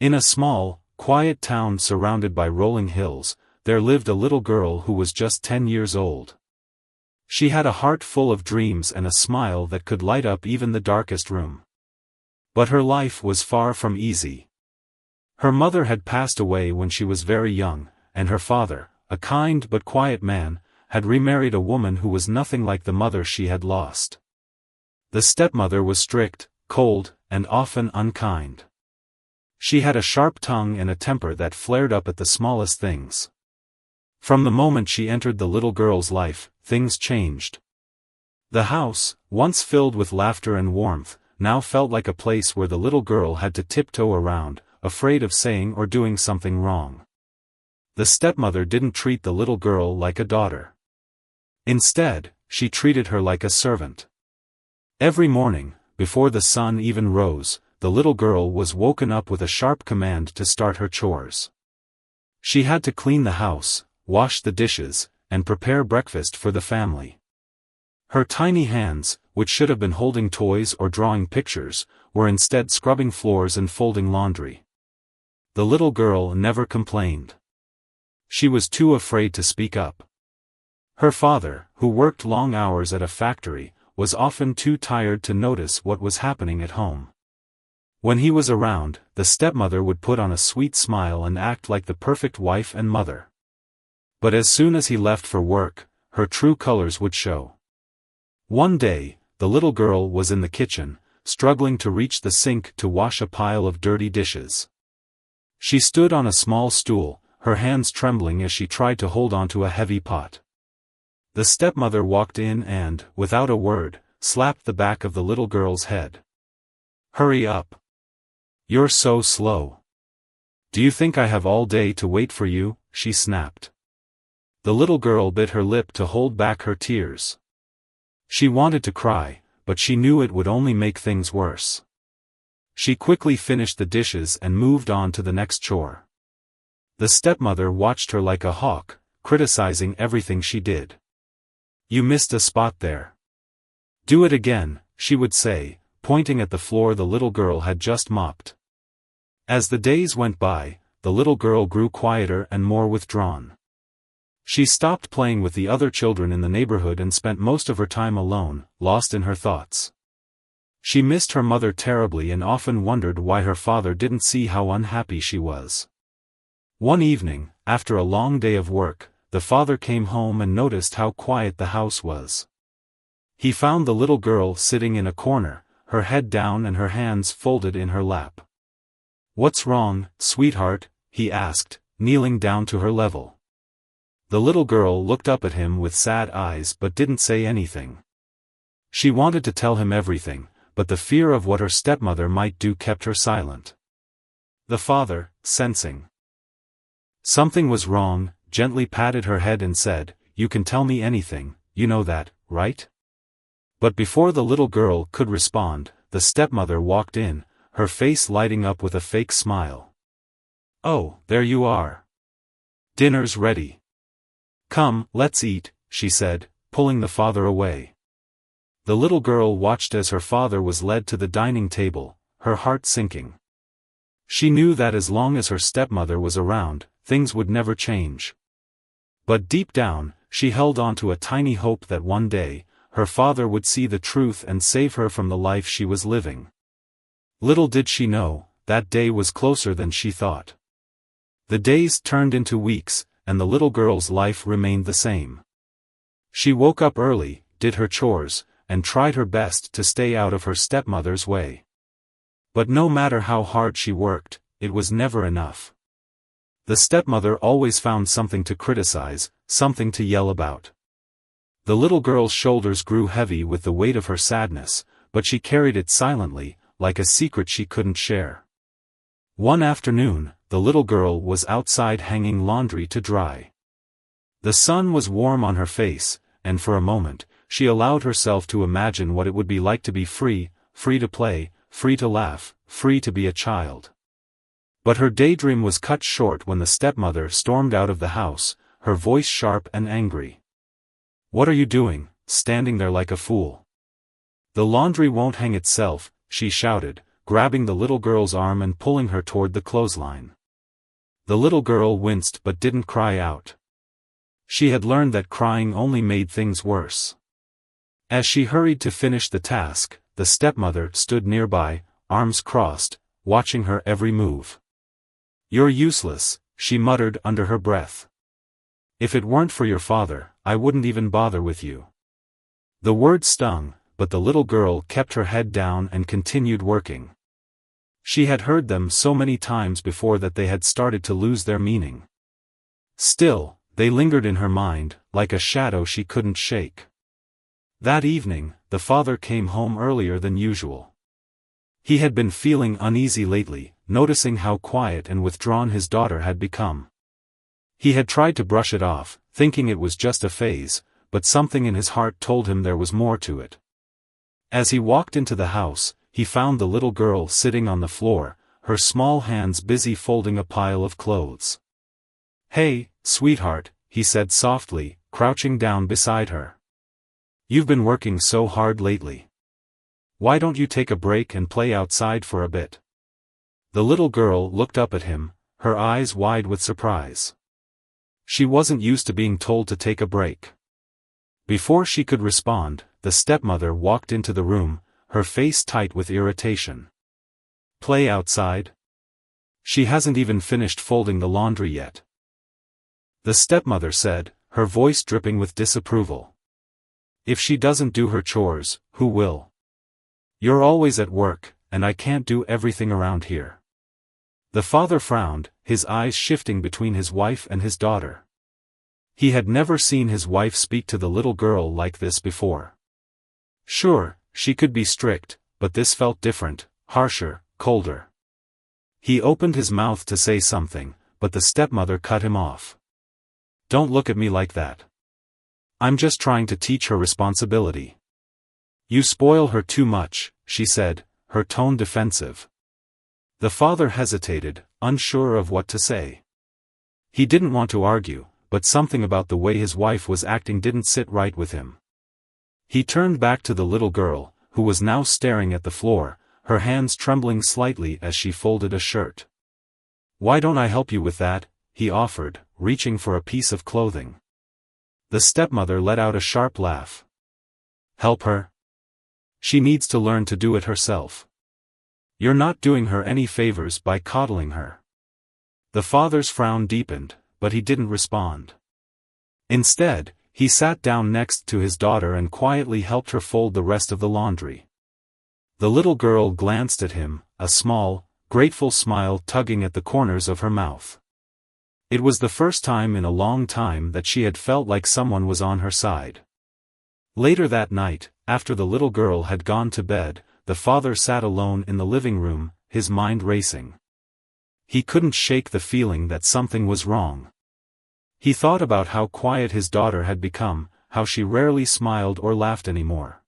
In a small, quiet town surrounded by rolling hills, there lived a little girl who was just 10 years old. She had a heart full of dreams and a smile that could light up even the darkest room. But her life was far from easy. Her mother had passed away when she was very young, and her father, a kind but quiet man, had remarried a woman who was nothing like the mother she had lost. The stepmother was strict, cold, and often unkind. She had a sharp tongue and a temper that flared up at the smallest things. From the moment she entered the little girl's life, things changed. The house, once filled with laughter and warmth, now felt like a place where the little girl had to tiptoe around, afraid of saying or doing something wrong. The stepmother didn't treat the little girl like a daughter. Instead, she treated her like a servant. Every morning, before the sun even rose, the little girl was woken up with a sharp command to start her chores. She had to clean the house, wash the dishes, and prepare breakfast for the family. Her tiny hands, which should have been holding toys or drawing pictures, were instead scrubbing floors and folding laundry. The little girl never complained. She was too afraid to speak up. Her father, who worked long hours at a factory, was often too tired to notice what was happening at home. When he was around, the stepmother would put on a sweet smile and act like the perfect wife and mother. But as soon as he left for work, her true colors would show. One day, the little girl was in the kitchen, struggling to reach the sink to wash a pile of dirty dishes. She stood on a small stool, her hands trembling as she tried to hold onto a heavy pot. The stepmother walked in and, without a word, slapped the back of the little girl's head. "Hurry up. You're so slow. Do you think I have all day to wait for you?" she snapped. The little girl bit her lip to hold back her tears. She wanted to cry, but she knew it would only make things worse. She quickly finished the dishes and moved on to the next chore. The stepmother watched her like a hawk, criticizing everything she did. "You missed a spot there. Do it again," she would say, pointing at the floor the little girl had just mopped. As the days went by, the little girl grew quieter and more withdrawn. She stopped playing with the other children in the neighborhood and spent most of her time alone, lost in her thoughts. She missed her mother terribly and often wondered why her father didn't see how unhappy she was. One evening, after a long day of work, the father came home and noticed how quiet the house was. He found the little girl sitting in a corner, her head down and her hands folded in her lap. "What's wrong, sweetheart?" he asked, kneeling down to her level. The little girl looked up at him with sad eyes but didn't say anything. She wanted to tell him everything, but the fear of what her stepmother might do kept her silent. The father, sensing something was wrong, gently patted her head and said, "You can tell me anything, you know that, right?" But before the little girl could respond, the stepmother walked in, her face lighting up with a fake smile. "Oh, there you are. Dinner's ready. Come, let's eat," she said, pulling the father away. The little girl watched as her father was led to the dining table, her heart sinking. She knew that as long as her stepmother was around, things would never change. But deep down, she held on to a tiny hope that one day, her father would see the truth and save her from the life she was living. Little did she know, that day was closer than she thought. The days turned into weeks, and the little girl's life remained the same. She woke up early, did her chores, and tried her best to stay out of her stepmother's way. But no matter how hard she worked, it was never enough. The stepmother always found something to criticize, something to yell about. The little girl's shoulders grew heavy with the weight of her sadness, but she carried it silently, like a secret she couldn't share. One afternoon, the little girl was outside hanging laundry to dry. The sun was warm on her face, and for a moment, she allowed herself to imagine what it would be like to be free, free to play, free to laugh, free to be a child. But her daydream was cut short when the stepmother stormed out of the house, her voice sharp and angry. "What are you doing, standing there like a fool? The laundry won't hang itself," she shouted, grabbing the little girl's arm and pulling her toward the clothesline. The little girl winced but didn't cry out. She had learned that crying only made things worse. As she hurried to finish the task, the stepmother stood nearby, arms crossed, watching her every move. "You're useless," she muttered under her breath. "If it weren't for your father, I wouldn't even bother with you." The word stung, but the little girl kept her head down and continued working. She had heard them so many times before that they had started to lose their meaning. Still, they lingered in her mind, like a shadow she couldn't shake. That evening, the father came home earlier than usual. He had been feeling uneasy lately, noticing how quiet and withdrawn his daughter had become. He had tried to brush it off, thinking it was just a phase, but something in his heart told him there was more to it. As he walked into the house, he found the little girl sitting on the floor, her small hands busy folding a pile of clothes. "Hey, sweetheart," he said softly, crouching down beside her. "You've been working so hard lately. Why don't you take a break and play outside for a bit?" The little girl looked up at him, her eyes wide with surprise. She wasn't used to being told to take a break. Before she could respond, the stepmother walked into the room, her face tight with irritation. "Play outside? She hasn't even finished folding the laundry yet," the stepmother said, her voice dripping with disapproval. "If she doesn't do her chores, who will? You're always at work, and I can't do everything around here." The father frowned, his eyes shifting between his wife and his daughter. He had never seen his wife speak to the little girl like this before. Sure, she could be strict, but this felt different, harsher, colder. He opened his mouth to say something, but the stepmother cut him off. "Don't look at me like that. I'm just trying to teach her responsibility." "You spoil her too much," she said, her tone defensive. The father hesitated, unsure of what to say. He didn't want to argue, but something about the way his wife was acting didn't sit right with him. He turned back to the little girl, who was now staring at the floor, her hands trembling slightly as she folded a shirt. "Why don't I help you with that?" he offered, reaching for a piece of clothing. The stepmother let out a sharp laugh. "Help her? She needs to learn to do it herself. You're not doing her any favors by coddling her." The father's frown deepened, but he didn't respond. Instead, he sat down next to his daughter and quietly helped her fold the rest of the laundry. The little girl glanced at him, a small, grateful smile tugging at the corners of her mouth. It was the first time in a long time that she had felt like someone was on her side. Later that night, after the little girl had gone to bed, the father sat alone in the living room, his mind racing. He couldn't shake the feeling that something was wrong. He thought about how quiet his daughter had become, how she rarely smiled or laughed anymore.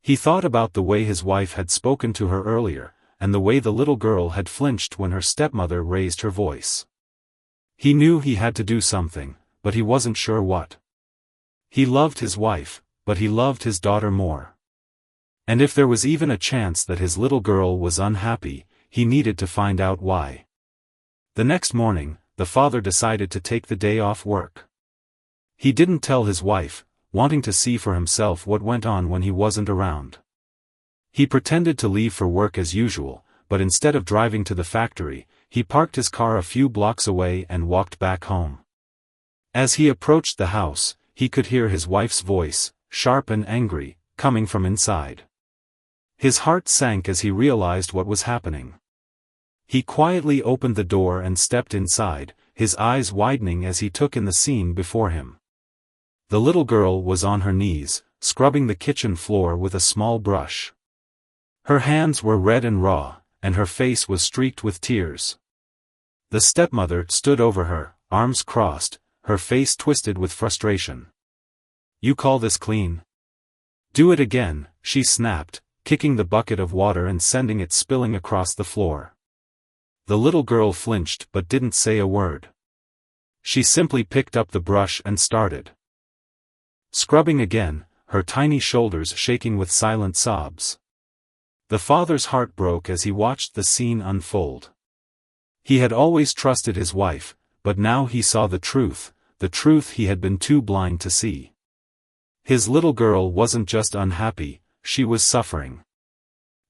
He thought about the way his wife had spoken to her earlier, and the way the little girl had flinched when her stepmother raised her voice. He knew he had to do something, but he wasn't sure what. He loved his wife, but he loved his daughter more. And if there was even a chance that his little girl was unhappy, he needed to find out why. The next morning, the father decided to take the day off work. He didn't tell his wife, wanting to see for himself what went on when he wasn't around. He pretended to leave for work as usual, but instead of driving to the factory, he parked his car a few blocks away and walked back home. As he approached the house, he could hear his wife's voice, sharp and angry, coming from inside. His heart sank as he realized what was happening. He quietly opened the door and stepped inside, his eyes widening as he took in the scene before him. The little girl was on her knees, scrubbing the kitchen floor with a small brush. Her hands were red and raw, and her face was streaked with tears. The stepmother stood over her, arms crossed, her face twisted with frustration. "You call this clean? Do it again," she snapped, kicking the bucket of water and sending it spilling across the floor. The little girl flinched but didn't say a word. She simply picked up the brush and started scrubbing again, her tiny shoulders shaking with silent sobs. The father's heart broke as he watched the scene unfold. He had always trusted his wife, but now he saw the truth he had been too blind to see. His little girl wasn't just unhappy, she was suffering.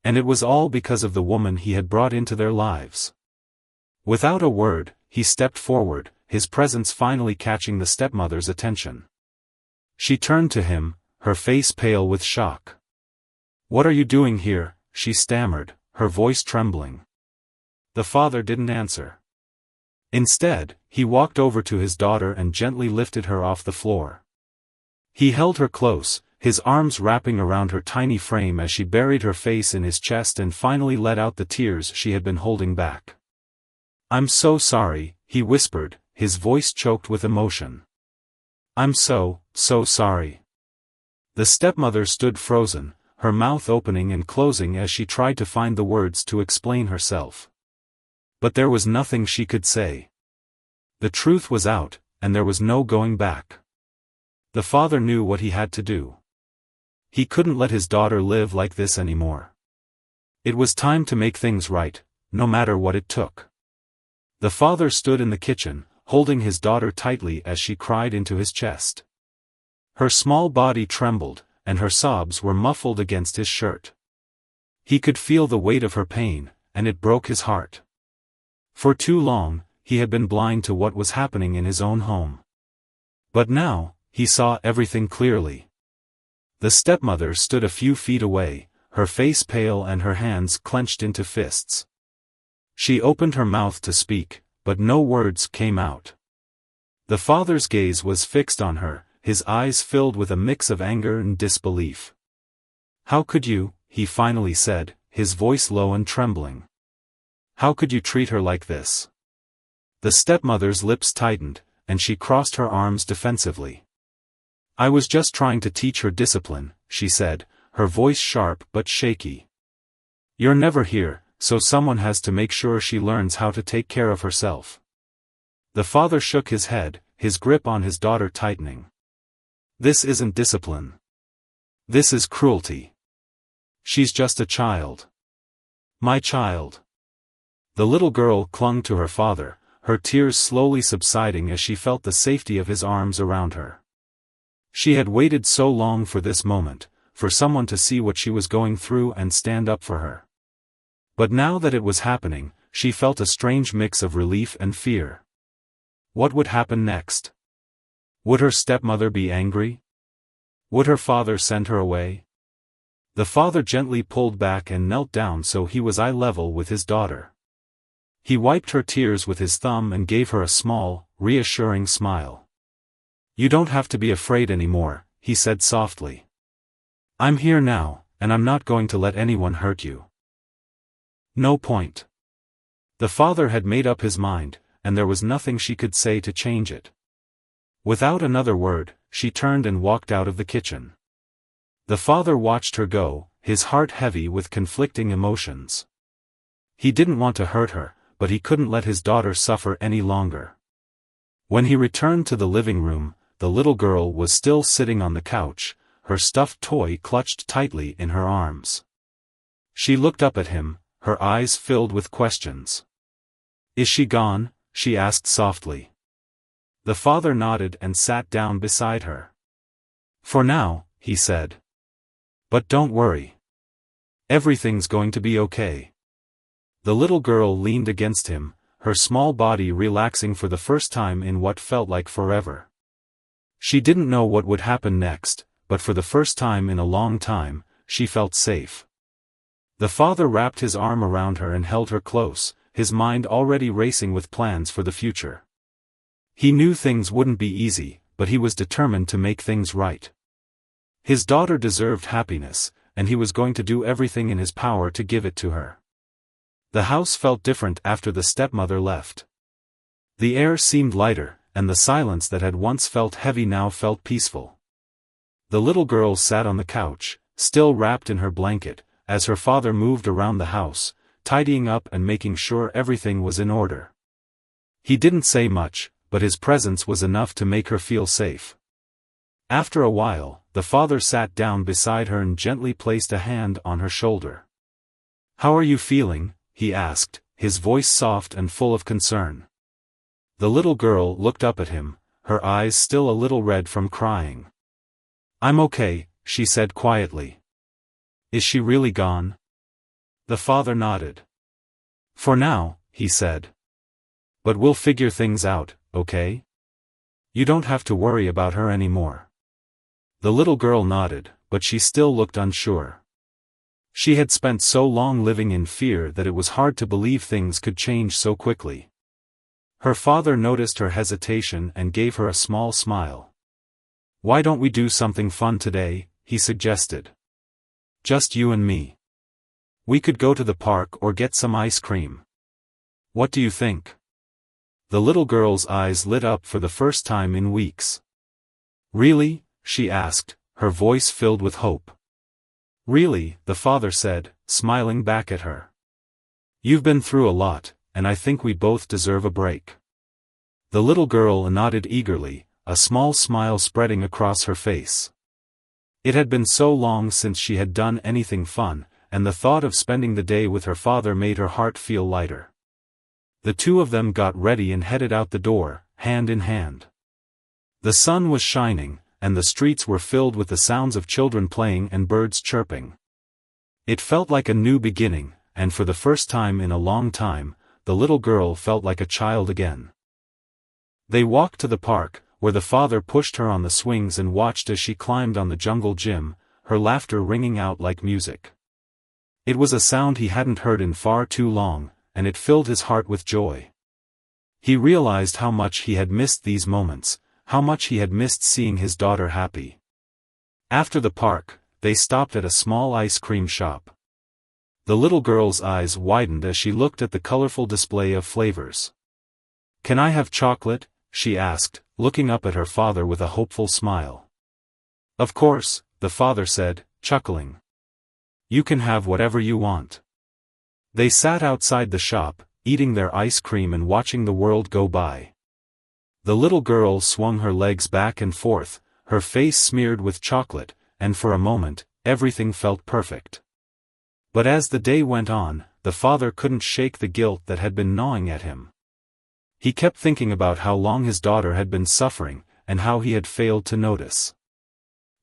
And it was all because of the woman he had brought into their lives. Without a word, he stepped forward, his presence finally catching the stepmother's attention. She turned to him, her face pale with shock. "What are you doing here?" she stammered, her voice trembling. The father didn't answer. Instead, he walked over to his daughter and gently lifted her off the floor. He held her close, his arms wrapping around her tiny frame as she buried her face in his chest and finally let out the tears she had been holding back. "I'm so sorry," he whispered, his voice choked with emotion. "I'm so sorry." The stepmother stood frozen, her mouth opening and closing as she tried to find the words to explain herself. But there was nothing she could say. The truth was out, and there was no going back. The father knew what he had to do. He couldn't let his daughter live like this anymore. It was time to make things right, no matter what it took. The father stood in the kitchen, holding his daughter tightly as she cried into his chest. Her small body trembled, and her sobs were muffled against his shirt. He could feel the weight of her pain, and it broke his heart. For too long, he had been blind to what was happening in his own home. But now, he saw everything clearly. The stepmother stood a few feet away, her face pale and her hands clenched into fists. She opened her mouth to speak, but no words came out. The father's gaze was fixed on her, his eyes filled with a mix of anger and disbelief. "How could you?" he finally said, his voice low and trembling. "How could you treat her like this?" The stepmother's lips tightened, and she crossed her arms defensively. "I was just trying to teach her discipline," she said, her voice sharp but shaky. "You're never here, so someone has to make sure she learns how to take care of herself." The father shook his head, his grip on his daughter tightening. "This isn't discipline. This is cruelty. She's just a child. My child." The little girl clung to her father, her tears slowly subsiding as she felt the safety of his arms around her. She had waited so long for this moment, for someone to see what she was going through and stand up for her. But now that it was happening, she felt a strange mix of relief and fear. What would happen next? Would her stepmother be angry? Would her father send her away? The father gently pulled back and knelt down so he was eye level with his daughter. He wiped her tears with his thumb and gave her a small, reassuring smile. "You don't have to be afraid anymore," he said softly. "I'm here now, and I'm not going to let anyone hurt you." No point. The father had made up his mind, and there was nothing she could say to change it. Without another word, she turned and walked out of the kitchen. The father watched her go, his heart heavy with conflicting emotions. He didn't want to hurt her, but he couldn't let his daughter suffer any longer. When he returned to the living room, the little girl was still sitting on the couch, her stuffed toy clutched tightly in her arms. She looked up at him, her eyes filled with questions. "Is she gone?" she asked softly. The father nodded and sat down beside her. "For now," he said. "But don't worry. Everything's going to be okay." The little girl leaned against him, her small body relaxing for the first time in what felt like forever. She didn't know what would happen next, but for the first time in a long time, she felt safe. The father wrapped his arm around her and held her close, his mind already racing with plans for the future. He knew things wouldn't be easy, but he was determined to make things right. His daughter deserved happiness, and he was going to do everything in his power to give it to her. The house felt different after the stepmother left. The air seemed lighter, and the silence that had once felt heavy now felt peaceful. The little girl sat on the couch, still wrapped in her blanket, as her father moved around the house, tidying up and making sure everything was in order. He didn't say much, but his presence was enough to make her feel safe. After a while, the father sat down beside her and gently placed a hand on her shoulder. "How are you feeling?" he asked, his voice soft and full of concern. The little girl looked up at him, her eyes still a little red from crying. "I'm okay," she said quietly. "Is she really gone?" The father nodded. "For now," he said. "But we'll figure things out, okay? You don't have to worry about her anymore." The little girl nodded, but she still looked unsure. She had spent so long living in fear that it was hard to believe things could change so quickly. Her father noticed her hesitation and gave her a small smile. "Why don't we do something fun today?" he suggested. "Just you and me. We could go to the park or get some ice cream. What do you think?" The little girl's eyes lit up for the first time in weeks. "Really?" she asked, her voice filled with hope. "Really," the father said, smiling back at her. "You've been through a lot, and I think we both deserve a break." The little girl nodded eagerly, a small smile spreading across her face. It had been so long since she had done anything fun, and the thought of spending the day with her father made her heart feel lighter. The two of them got ready and headed out the door, hand in hand. The sun was shining, and the streets were filled with the sounds of children playing and birds chirping. It felt like a new beginning, and for the first time in a long time, the little girl felt like a child again. They walked to the park, where the father pushed her on the swings and watched as she climbed on the jungle gym, her laughter ringing out like music. It was a sound he hadn't heard in far too long, and it filled his heart with joy. He realized how much he had missed these moments, how much he had missed seeing his daughter happy. After the park, they stopped at a small ice cream shop. The little girl's eyes widened as she looked at the colorful display of flavors. "Can I have chocolate?" she asked, looking up at her father with a hopeful smile. "Of course," the father said, chuckling. "You can have whatever you want." They sat outside the shop, eating their ice cream and watching the world go by. The little girl swung her legs back and forth, her face smeared with chocolate, and for a moment, everything felt perfect. But as the day went on, the father couldn't shake the guilt that had been gnawing at him. He kept thinking about how long his daughter had been suffering, and how he had failed to notice.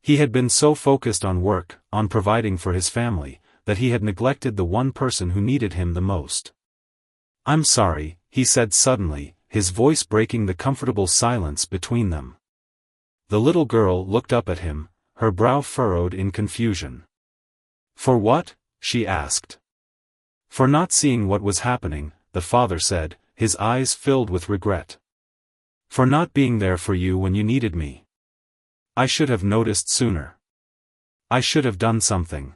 He had been so focused on work, on providing for his family, that he had neglected the one person who needed him the most. "I'm sorry," he said suddenly, his voice breaking the comfortable silence between them. The little girl looked up at him, her brow furrowed in confusion. "For what?" she asked. "For not seeing what was happening," the father said, his eyes filled with regret. "For not being there for you when you needed me. I should have noticed sooner. I should have done something."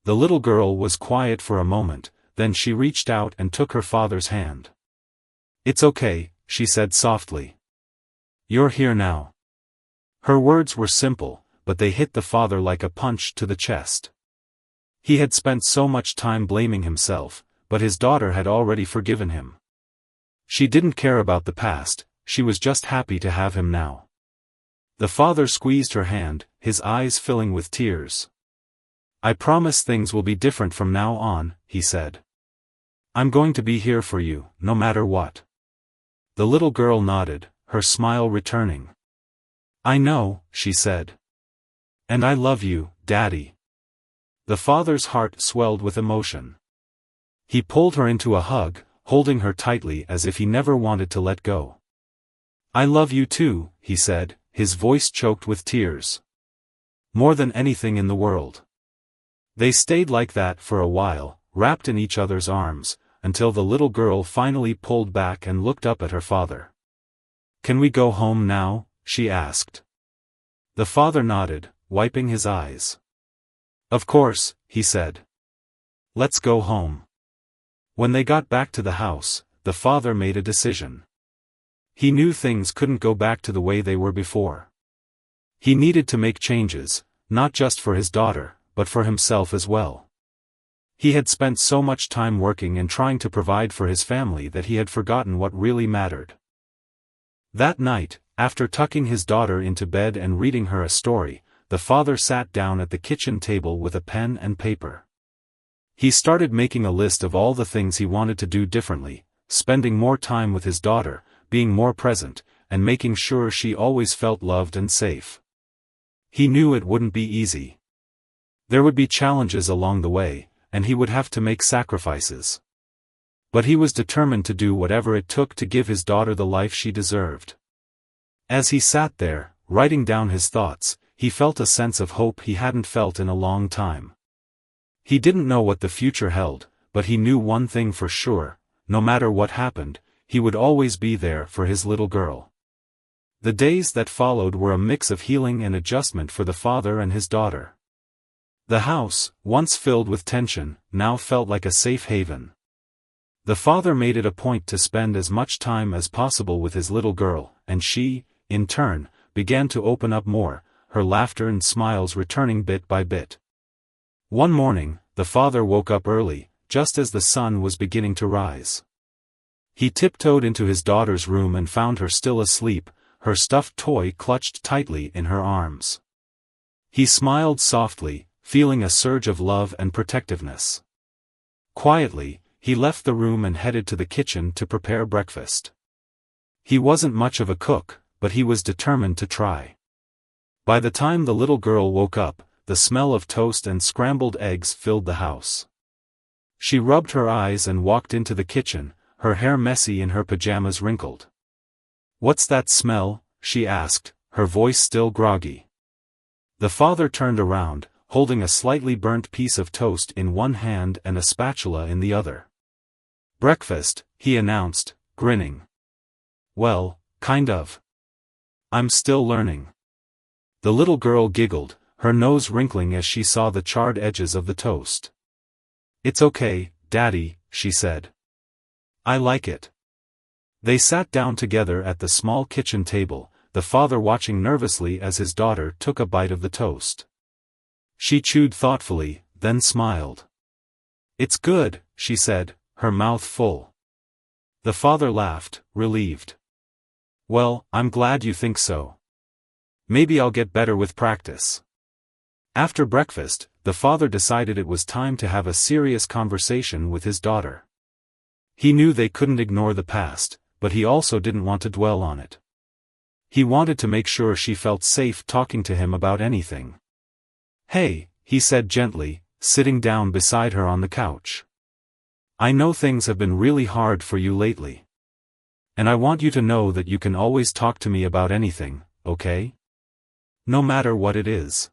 The little girl was quiet for a moment, then she reached out and took her father's hand. "It's okay," she said softly. "You're here now." Her words were simple, but they hit the father like a punch to the chest. He had spent so much time blaming himself, but his daughter had already forgiven him. She didn't care about the past, she was just happy to have him now. The father squeezed her hand, his eyes filling with tears. "I promise things will be different from now on," he said. "I'm going to be here for you, no matter what." The little girl nodded, her smile returning. "I know," she said. "And I love you, Daddy." The father's heart swelled with emotion. He pulled her into a hug, holding her tightly as if he never wanted to let go. "I love you too," he said, his voice choked with tears. "More than anything in the world." They stayed like that for a while, wrapped in each other's arms, until the little girl finally pulled back and looked up at her father. "Can we go home now?" she asked. The father nodded, wiping his eyes. "Of course," he said. "Let's go home." When they got back to the house, the father made a decision. He knew things couldn't go back to the way they were before. He needed to make changes, not just for his daughter, but for himself as well. He had spent so much time working and trying to provide for his family that he had forgotten what really mattered. That night, after tucking his daughter into bed and reading her a story, the father sat down at the kitchen table with a pen and paper. He started making a list of all the things he wanted to do differently, spending more time with his daughter, being more present, and making sure she always felt loved and safe. He knew it wouldn't be easy. There would be challenges along the way, and he would have to make sacrifices. But he was determined to do whatever it took to give his daughter the life she deserved. As he sat there, writing down his thoughts, he felt a sense of hope he hadn't felt in a long time. He didn't know what the future held, but he knew one thing for sure: no matter what happened, he would always be there for his little girl. The days that followed were a mix of healing and adjustment for the father and his daughter. The house, once filled with tension, now felt like a safe haven. The father made it a point to spend as much time as possible with his little girl, and she, in turn, began to open up more, her laughter and smiles returning bit by bit. One morning, the father woke up early, just as the sun was beginning to rise. He tiptoed into his daughter's room and found her still asleep, her stuffed toy clutched tightly in her arms. He smiled softly, feeling a surge of love and protectiveness. Quietly, he left the room and headed to the kitchen to prepare breakfast. He wasn't much of a cook, but he was determined to try. By the time the little girl woke up, the smell of toast and scrambled eggs filled the house. She rubbed her eyes and walked into the kitchen, her hair messy and her pajamas wrinkled. "What's that smell?" she asked, her voice still groggy. The father turned around, holding a slightly burnt piece of toast in one hand and a spatula in the other. "Breakfast," he announced, grinning. "Well, kind of. I'm still learning." The little girl giggled, her nose wrinkling as she saw the charred edges of the toast. "It's okay, Daddy," she said. "I like it." They sat down together at the small kitchen table, the father watching nervously as his daughter took a bite of the toast. She chewed thoughtfully, then smiled. "It's good," she said, her mouth full. The father laughed, relieved. "Well, I'm glad you think so. Maybe I'll get better with practice." After breakfast, the father decided it was time to have a serious conversation with his daughter. He knew they couldn't ignore the past, but he also didn't want to dwell on it. He wanted to make sure she felt safe talking to him about anything. "Hey," he said gently, sitting down beside her on the couch. "I know things have been really hard for you lately. And I want you to know that you can always talk to me about anything, okay? No matter what it is."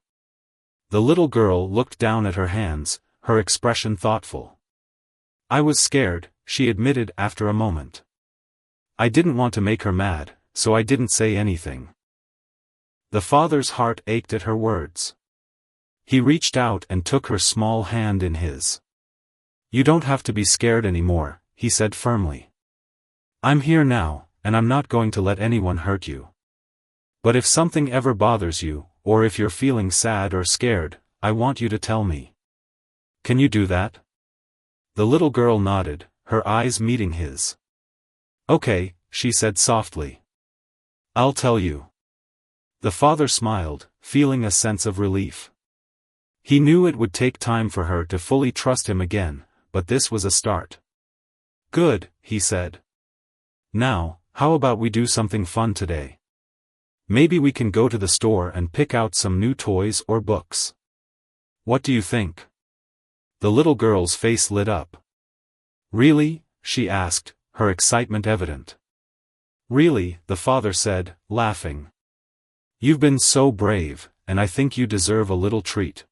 The little girl looked down at her hands, her expression thoughtful. "I was scared," she admitted after a moment. "I didn't want to make her mad, so I didn't say anything." The father's heart ached at her words. He reached out and took her small hand in his. "You don't have to be scared anymore," he said firmly. "I'm here now, and I'm not going to let anyone hurt you. But if something ever bothers you, or if you're feeling sad or scared, I want you to tell me. Can you do that?" The little girl nodded, her eyes meeting his. "Okay," she said softly. "I'll tell you." The father smiled, feeling a sense of relief. He knew it would take time for her to fully trust him again, but this was a start. "Good," he said. "Now, how about we do something fun today? Maybe we can go to the store and pick out some new toys or books. What do you think?" The little girl's face lit up. "Really?" she asked, her excitement evident. "Really," the father said, laughing. "You've been so brave, and I think you deserve a little treat."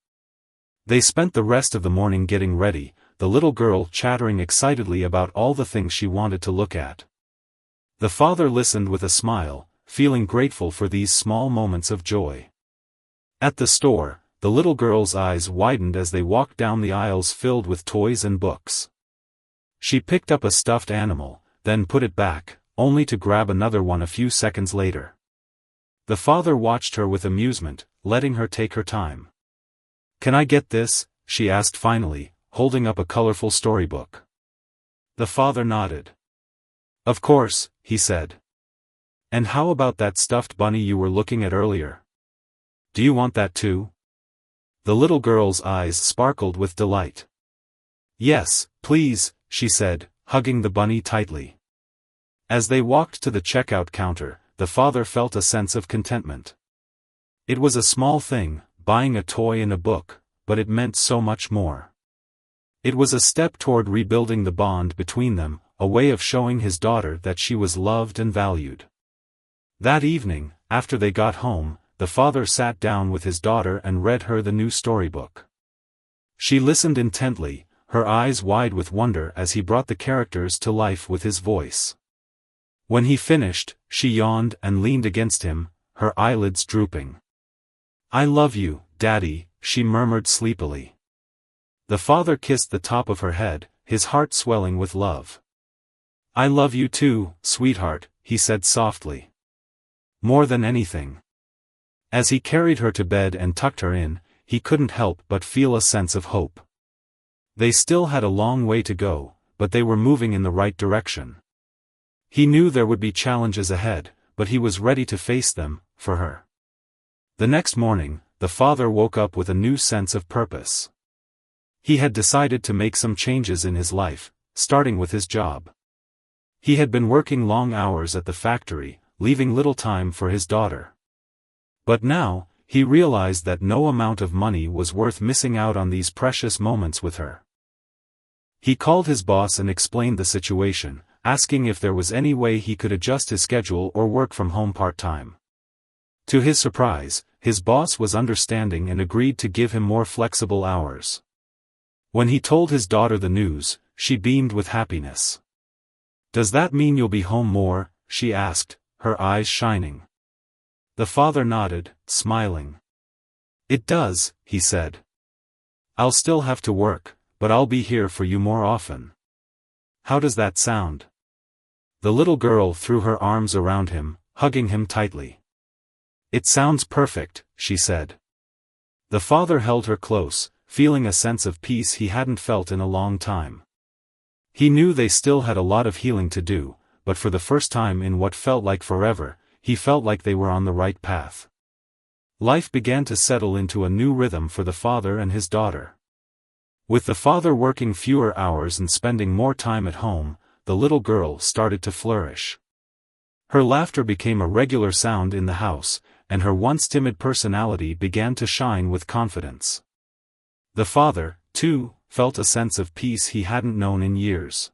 They spent the rest of the morning getting ready, the little girl chattering excitedly about all the things she wanted to look at. The father listened with a smile, feeling grateful for these small moments of joy. At the store, the little girl's eyes widened as they walked down the aisles filled with toys and books. She picked up a stuffed animal, then put it back, only to grab another one a few seconds later. The father watched her with amusement, letting her take her time. "Can I get this?" she asked finally, holding up a colorful storybook. The father nodded. "Of course," he said. "And how about that stuffed bunny you were looking at earlier? Do you want that too?" The little girl's eyes sparkled with delight. Yes, please, she said, hugging the bunny tightly. As they walked to the checkout counter, the father felt a sense of contentment. It was a small thing, buying a toy and a book, but it meant so much more. It was a step toward rebuilding the bond between them, a way of showing his daughter that she was loved and valued. That evening, after they got home, the father sat down with his daughter and read her the new storybook. She listened intently, her eyes wide with wonder as he brought the characters to life with his voice. When he finished, she yawned and leaned against him, her eyelids drooping. "I love you, Daddy," she murmured sleepily. The father kissed the top of her head, his heart swelling with love. "I love you too, sweetheart," he said softly. "More than anything." As he carried her to bed and tucked her in, he couldn't help but feel a sense of hope. They still had a long way to go, but they were moving in the right direction. He knew there would be challenges ahead, but he was ready to face them, for her. The next morning, the father woke up with a new sense of purpose. He had decided to make some changes in his life, starting with his job. He had been working long hours at the factory, leaving little time for his daughter. But now, he realized that no amount of money was worth missing out on these precious moments with her. He called his boss and explained the situation, asking if there was any way he could adjust his schedule or work from home part-time. To his surprise, his boss was understanding and agreed to give him more flexible hours. When he told his daughter the news, she beamed with happiness. "Does that mean you'll be home more?" she asked, her eyes shining. The father nodded, smiling. "It does," he said. "I'll still have to work, but I'll be here for you more often." "How does that sound?" The little girl threw her arms around him, hugging him tightly. "It sounds perfect," she said. The father held her close, feeling a sense of peace he hadn't felt in a long time. He knew they still had a lot of healing to do, but for the first time in what felt like forever, he felt like they were on the right path. Life began to settle into a new rhythm for the father and his daughter. With the father working fewer hours and spending more time at home, the little girl started to flourish. Her laughter became a regular sound in the house, and her once timid personality began to shine with confidence. The father, too, felt a sense of peace he hadn't known in years.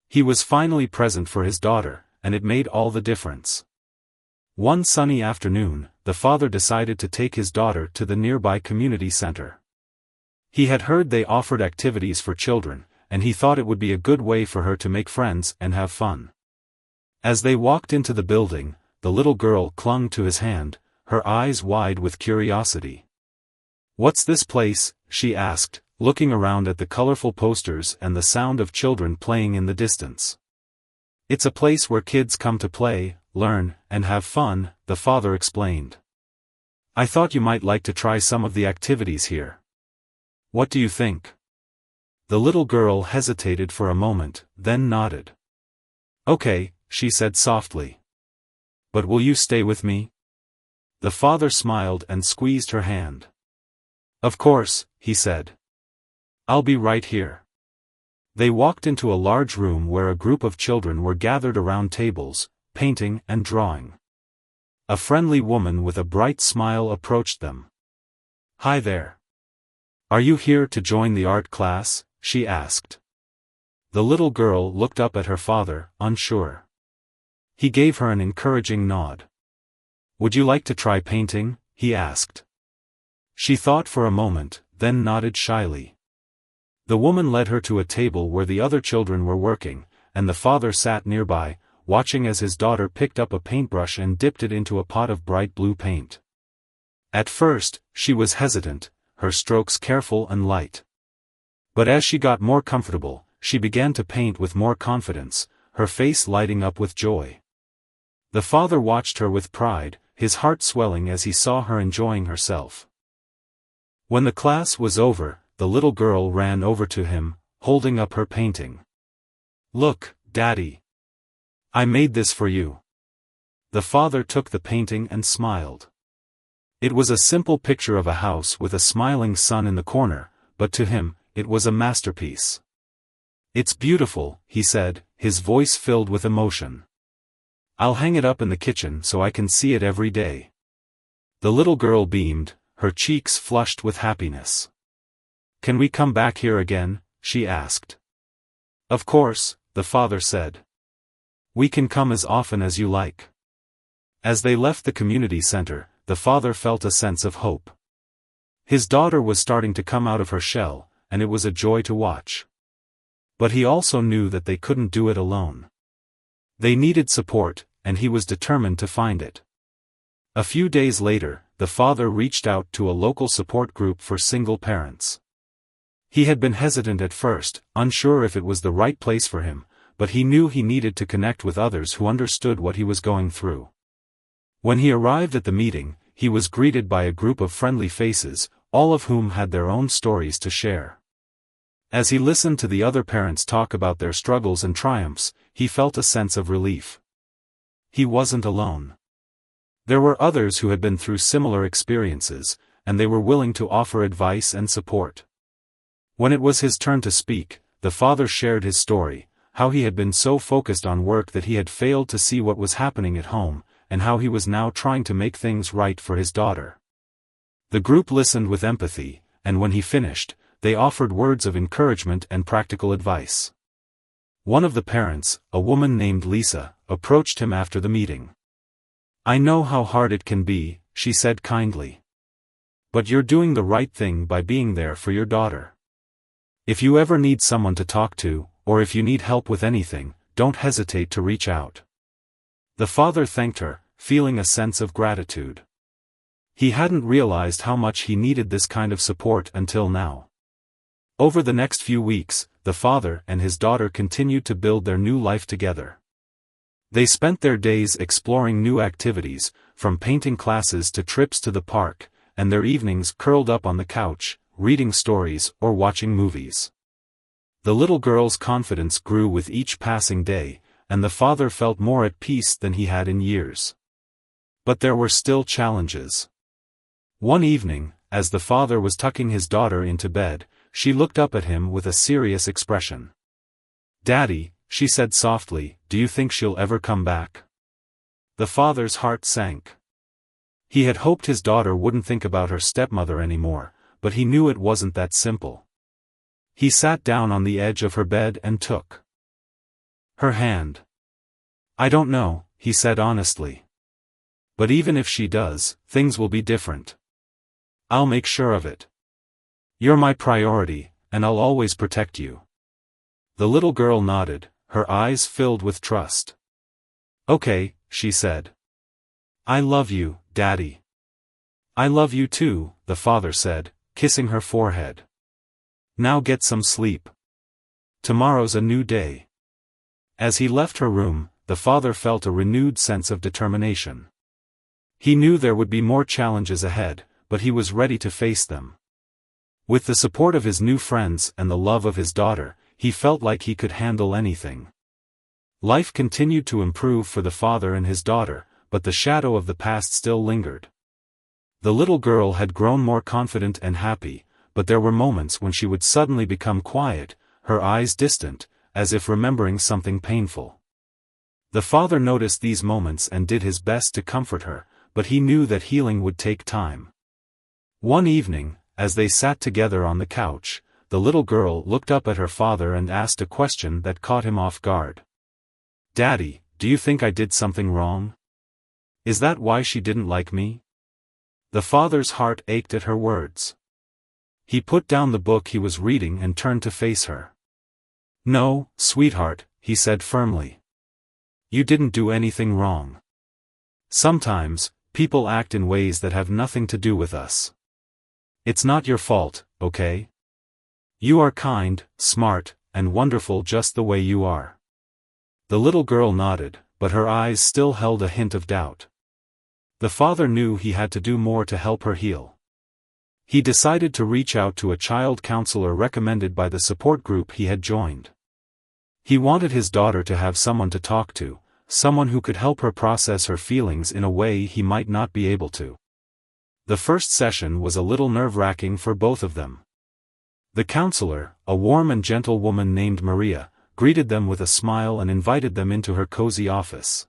He was finally present for his daughter, and it made all the difference. One sunny afternoon, the father decided to take his daughter to the nearby community center. He had heard they offered activities for children, and he thought it would be a good way for her to make friends and have fun. As they walked into the building, the little girl clung to his hand, her eyes wide with curiosity. "What's this place?" she asked, looking around at the colorful posters and the sound of children playing in the distance. "It's a place where kids come to play, learn, and have fun," the father explained. "I thought you might like to try some of the activities here. What do you think?" The little girl hesitated for a moment, then nodded. "Okay," she said softly. "But will you stay with me?" The father smiled and squeezed her hand. "Of course," he said. "I'll be right here." They walked into a large room where a group of children were gathered around tables, painting and drawing. A friendly woman with a bright smile approached them. "Hi there. Are you here to join the art class?" she asked. The little girl looked up at her father, unsure. He gave her an encouraging nod. "Would you like to try painting?" he asked. She thought for a moment, then nodded shyly. The woman led her to a table where the other children were working, and the father sat nearby, watching as his daughter picked up a paintbrush and dipped it into a pot of bright blue paint. At first, she was hesitant, her strokes careful and light. But as she got more comfortable, she began to paint with more confidence, her face lighting up with joy. The father watched her with pride, his heart swelling as he saw her enjoying herself. When the class was over, the little girl ran over to him, holding up her painting. "Look, Daddy. I made this for you." The father took the painting and smiled. It was a simple picture of a house with a smiling sun in the corner, but to him, it was a masterpiece. "It's beautiful," he said, his voice filled with emotion. "I'll hang it up in the kitchen so I can see it every day." The little girl beamed, her cheeks flushed with happiness. "Can we come back here again?" she asked. "Of course," the father said. "We can come as often as you like." As they left the community center, the father felt a sense of hope. His daughter was starting to come out of her shell, and it was a joy to watch. But he also knew that they couldn't do it alone. They needed support, and he was determined to find it. A few days later, the father reached out to a local support group for single parents. He had been hesitant at first, unsure if it was the right place for him, but he knew he needed to connect with others who understood what he was going through. When he arrived at the meeting, he was greeted by a group of friendly faces, all of whom had their own stories to share. As he listened to the other parents talk about their struggles and triumphs, he felt a sense of relief. He wasn't alone. There were others who had been through similar experiences, and they were willing to offer advice and support. When it was his turn to speak, the father shared his story, how he had been so focused on work that he had failed to see what was happening at home, and how he was now trying to make things right for his daughter. The group listened with empathy, and when he finished, they offered words of encouragement and practical advice. One of the parents, a woman named Lisa, approached him after the meeting. "I know how hard it can be," she said kindly. "But you're doing the right thing by being there for your daughter. If you ever need someone to talk to, or if you need help with anything, don't hesitate to reach out." The father thanked her, feeling a sense of gratitude. He hadn't realized how much he needed this kind of support until now. Over the next few weeks, the father and his daughter continued to build their new life together. They spent their days exploring new activities, from painting classes to trips to the park, and their evenings curled up on the couch, reading stories or watching movies. The little girl's confidence grew with each passing day, and the father felt more at peace than he had in years. But there were still challenges. One evening, as the father was tucking his daughter into bed, she looked up at him with a serious expression. "Daddy," she said softly, "do you think she'll ever come back?" The father's heart sank. He had hoped his daughter wouldn't think about her stepmother anymore, but he knew it wasn't that simple. He sat down on the edge of her bed and took her hand. "I don't know," he said honestly. "But even if she does, things will be different. I'll make sure of it. You're my priority, and I'll always protect you." The little girl nodded, her eyes filled with trust. "Okay," she said. "I love you, Daddy." "I love you too," the father said, kissing her forehead. "Now get some sleep. Tomorrow's a new day." As he left her room, the father felt a renewed sense of determination. He knew there would be more challenges ahead, but he was ready to face them. With the support of his new friends and the love of his daughter, he felt like he could handle anything. Life continued to improve for the father and his daughter, but the shadow of the past still lingered. The little girl had grown more confident and happy, but there were moments when she would suddenly become quiet, her eyes distant, as if remembering something painful. The father noticed these moments and did his best to comfort her, but he knew that healing would take time. One evening, as they sat together on the couch, the little girl looked up at her father and asked a question that caught him off guard. "Daddy, do you think I did something wrong? Is that why she didn't like me?" The father's heart ached at her words. He put down the book he was reading and turned to face her. "No, sweetheart," he said firmly. "You didn't do anything wrong. Sometimes, people act in ways that have nothing to do with us. It's not your fault, okay? You are kind, smart, and wonderful just the way you are." The little girl nodded, but her eyes still held a hint of doubt. The father knew he had to do more to help her heal. He decided to reach out to a child counselor recommended by the support group he had joined. He wanted his daughter to have someone to talk to, someone who could help her process her feelings in a way he might not be able to. The first session was a little nerve-wracking for both of them. The counselor, a warm and gentle woman named Maria, greeted them with a smile and invited them into her cozy office.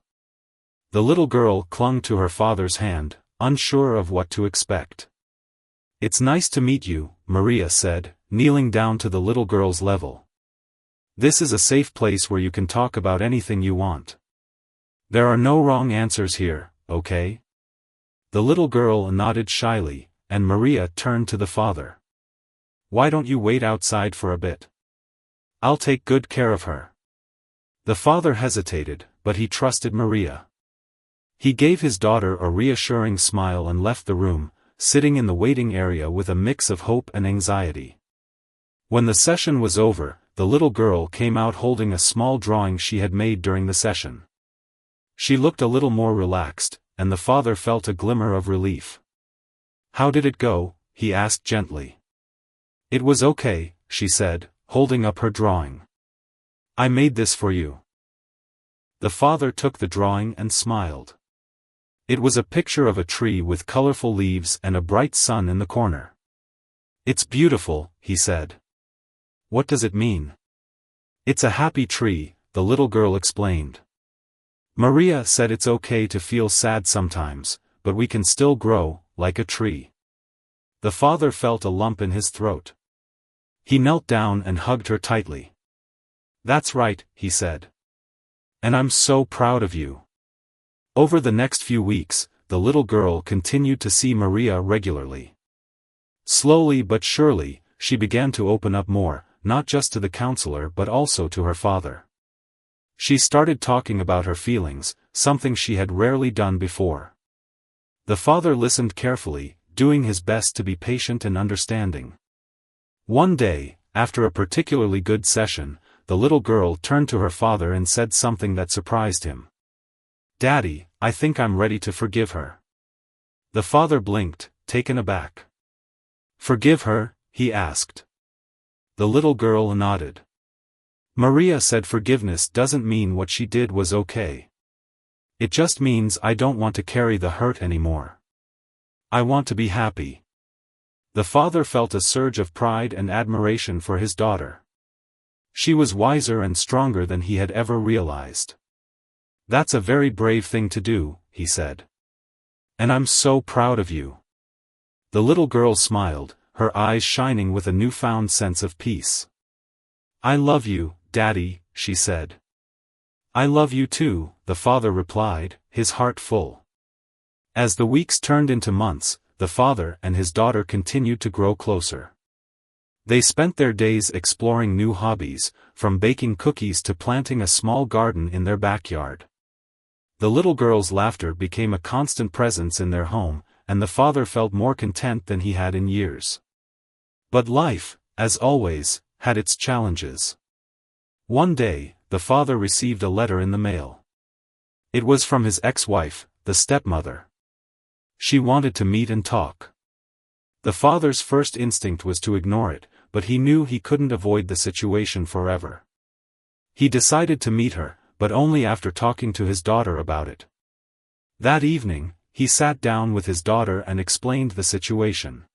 The little girl clung to her father's hand, unsure of what to expect. "It's nice to meet you," Maria said, kneeling down to the little girl's level. "This is a safe place where you can talk about anything you want. There are no wrong answers here, okay?" The little girl nodded shyly, and Maria turned to the father. "Why don't you wait outside for a bit? I'll take good care of her." The father hesitated, but he trusted Maria. He gave his daughter a reassuring smile and left the room, sitting in the waiting area with a mix of hope and anxiety. When the session was over, the little girl came out holding a small drawing she had made during the session. She looked a little more relaxed, and the father felt a glimmer of relief. "How did it go?" he asked gently. "It was okay," she said, holding up her drawing. "I made this for you." The father took the drawing and smiled. It was a picture of a tree with colorful leaves and a bright sun in the corner. "It's beautiful," he said. "What does it mean?" "It's a happy tree," the little girl explained. Maria said it's okay to feel sad sometimes, but we can still grow, like a tree. The father felt a lump in his throat. He knelt down and hugged her tightly. "That's right," he said. "And I'm so proud of you." Over the next few weeks, the little girl continued to see Maria regularly. Slowly but surely, she began to open up more, not just to the counselor but also to her father. She started talking about her feelings, something she had rarely done before. The father listened carefully, doing his best to be patient and understanding. One day, after a particularly good session, the little girl turned to her father and said something that surprised him. "Daddy, I think I'm ready to forgive her." The father blinked, taken aback. "Forgive her?" he asked. The little girl nodded. "Maria said forgiveness doesn't mean what she did was okay. It just means I don't want to carry the hurt anymore. I want to be happy." The father felt a surge of pride and admiration for his daughter. She was wiser and stronger than he had ever realized. "That's a very brave thing to do," he said. "And I'm so proud of you." The little girl smiled, her eyes shining with a newfound sense of peace. "I love you, Daddy," she said. "I love you too," the father replied, his heart full. As the weeks turned into months, the father and his daughter continued to grow closer. They spent their days exploring new hobbies, from baking cookies to planting a small garden in their backyard. The little girl's laughter became a constant presence in their home, and the father felt more content than he had in years. But life, as always, had its challenges. One day, the father received a letter in the mail. It was from his ex-wife, the stepmother. She wanted to meet and talk. The father's first instinct was to ignore it, but he knew he couldn't avoid the situation forever. He decided to meet her, but only after talking to his daughter about it. That evening, he sat down with his daughter and explained the situation.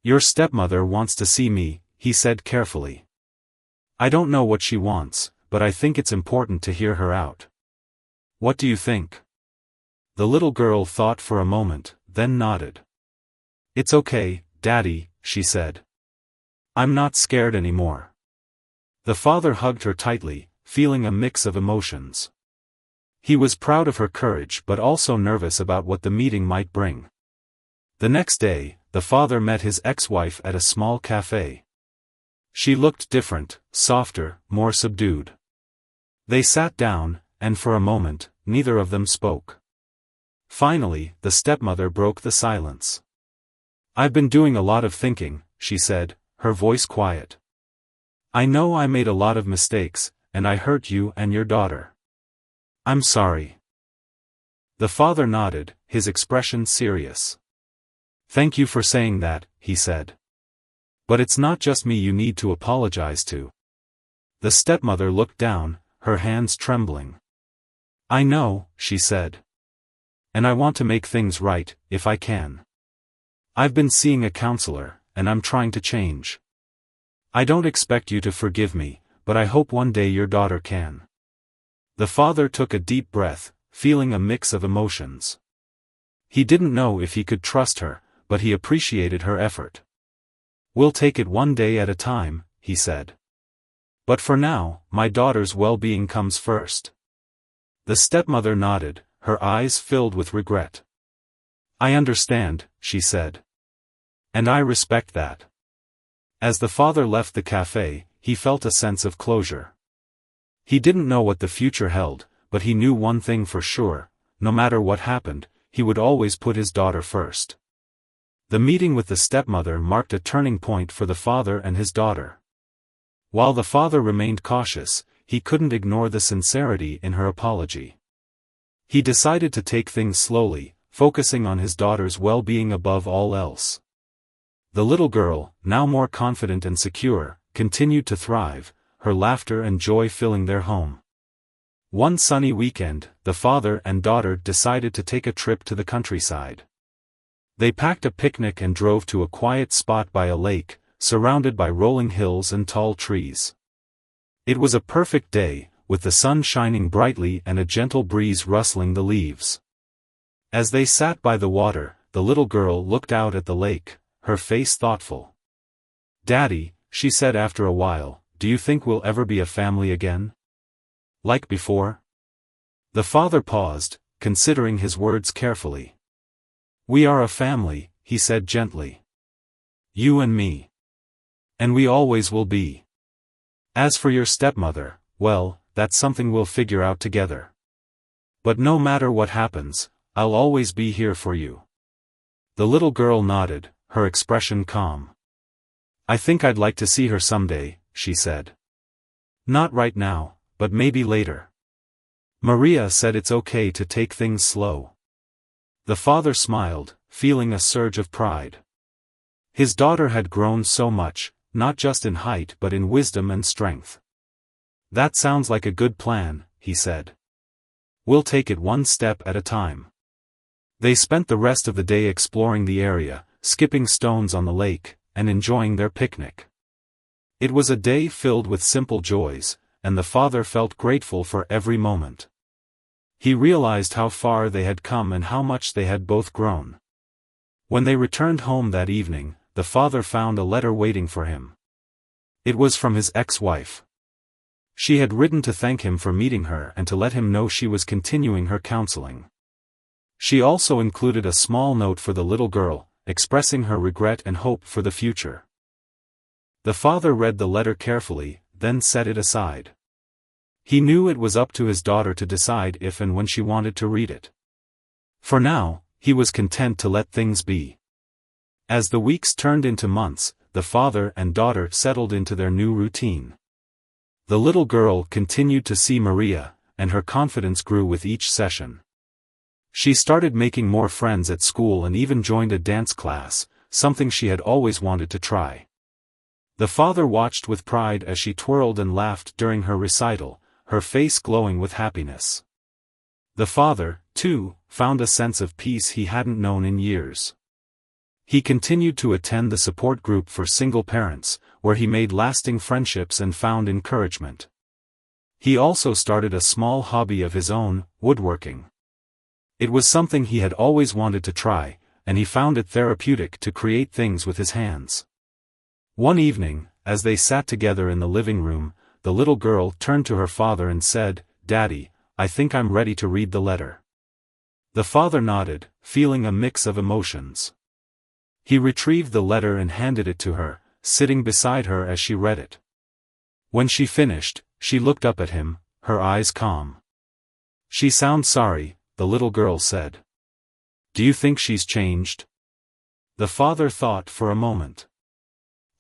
"Your stepmother wants to see me," he said carefully. "I don't know what she wants, but I think it's important to hear her out. What do you think?" The little girl thought for a moment, then nodded. "It's okay, Daddy," she said. "I'm not scared anymore." The father hugged her tightly, feeling a mix of emotions. He was proud of her courage but also nervous about what the meeting might bring. The next day, the father met his ex-wife at a small cafe. She looked different, softer, more subdued. They sat down, and for a moment, neither of them spoke. Finally, the stepmother broke the silence. "I've been doing a lot of thinking," she said, her voice quiet. "I know I made a lot of mistakes, and I hurt you and your daughter. I'm sorry." The father nodded, his expression serious. "Thank you for saying that," he said. "But it's not just me you need to apologize to." The stepmother looked down, her hands trembling. "I know," she said. "And I want to make things right, if I can. I've been seeing a counselor, and I'm trying to change." I don't expect you to forgive me, but I hope one day your daughter can. The father took a deep breath, feeling a mix of emotions. He didn't know if he could trust her, but he appreciated her effort. We'll take it one day at a time, he said. But for now, my daughter's well-being comes first. The stepmother nodded, her eyes filled with regret. I understand, she said. And I respect that. As the father left the cafe, he felt a sense of closure. He didn't know what the future held, but he knew one thing for sure: no matter what happened, he would always put his daughter first. The meeting with the stepmother marked a turning point for the father and his daughter. While the father remained cautious, he couldn't ignore the sincerity in her apology. He decided to take things slowly, focusing on his daughter's well-being above all else. The little girl, now more confident and secure, continued to thrive, her laughter and joy filling their home. One sunny weekend, the father and daughter decided to take a trip to the countryside. They packed a picnic and drove to a quiet spot by a lake, surrounded by rolling hills and tall trees. It was a perfect day, with the sun shining brightly and a gentle breeze rustling the leaves. As they sat by the water, the little girl looked out at the lake, her face thoughtful. "Daddy," she said after a while, "do you think we'll ever be a family again? Like before?" The father paused, considering his words carefully. "We are a family," he said gently. "You and me. And we always will be. As for your stepmother, well, that's something we'll figure out together. But no matter what happens, I'll always be here for you." The little girl nodded, her expression calm. "I think I'd like to see her someday," she said. "Not right now, but maybe later. Maria said it's okay to take things slow." The father smiled, feeling a surge of pride. His daughter had grown so much, not just in height but in wisdom and strength. "That sounds like a good plan," he said. "We'll take it one step at a time." They spent the rest of the day exploring the area, skipping stones on the lake, and enjoying their picnic. It was a day filled with simple joys, and the father felt grateful for every moment. He realized how far they had come and how much they had both grown. When they returned home that evening, the father found a letter waiting for him. It was from his ex-wife. She had written to thank him for meeting her and to let him know she was continuing her counseling. She also included a small note for the little girl, expressing her regret and hope for the future. The father read the letter carefully, then set it aside. He knew it was up to his daughter to decide if and when she wanted to read it. For now, he was content to let things be. As the weeks turned into months, the father and daughter settled into their new routine. The little girl continued to see Maria, and her confidence grew with each session. She started making more friends at school and even joined a dance class, something she had always wanted to try. The father watched with pride as she twirled and laughed during her recital, her face glowing with happiness. The father, too, found a sense of peace he hadn't known in years. He continued to attend the support group for single parents, where he made lasting friendships and found encouragement. He also started a small hobby of his own, woodworking. It was something he had always wanted to try, and he found it therapeutic to create things with his hands. One evening, as they sat together in the living room, the little girl turned to her father and said, "Daddy, I think I'm ready to read the letter." The father nodded, feeling a mix of emotions. He retrieved the letter and handed it to her, sitting beside her as she read it. When she finished, she looked up at him, her eyes calm. "She sounds sorry," the little girl said. "Do you think she's changed?" The father thought for a moment.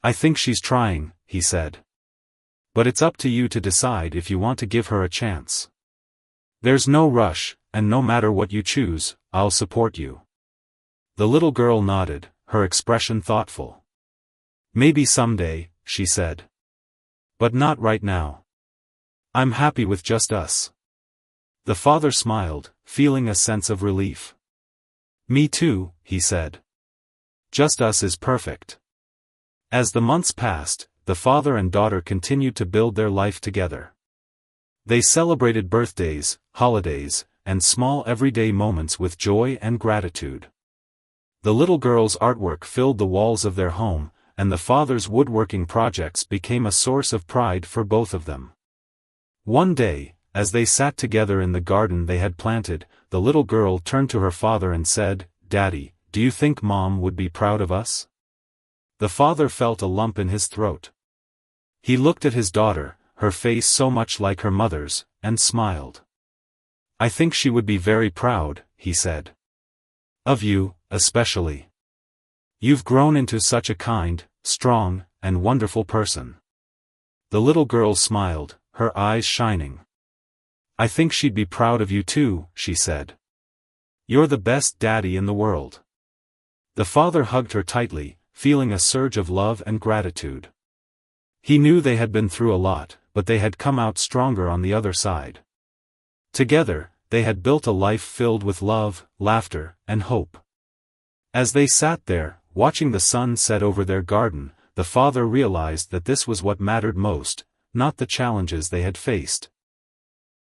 "I think she's trying," he said. "But it's up to you to decide if you want to give her a chance. There's no rush, and no matter what you choose, I'll support you." The little girl nodded, her expression thoughtful. "Maybe someday," she said. "But not right now. I'm happy with just us." The father smiled, feeling a sense of relief. "Me too," he said. "Just us is perfect." As the months passed, the father and daughter continued to build their life together. They celebrated birthdays, holidays, and small everyday moments with joy and gratitude. The little girl's artwork filled the walls of their home, and the father's woodworking projects became a source of pride for both of them. One day, as they sat together in the garden they had planted, the little girl turned to her father and said, "Daddy, do you think Mom would be proud of us?" The father felt a lump in his throat. He looked at his daughter, her face so much like her mother's, and smiled. "I think she would be very proud," he said. "Of you, especially. You've grown into such a kind, strong, and wonderful person." The little girl smiled, her eyes shining. "I think she'd be proud of you too," she said. "You're the best daddy in the world." The father hugged her tightly, feeling a surge of love and gratitude. He knew they had been through a lot, but they had come out stronger on the other side. Together, they had built a life filled with love, laughter, and hope. As they sat there, watching the sun set over their garden, the father realized that this was what mattered most, not the challenges they had faced,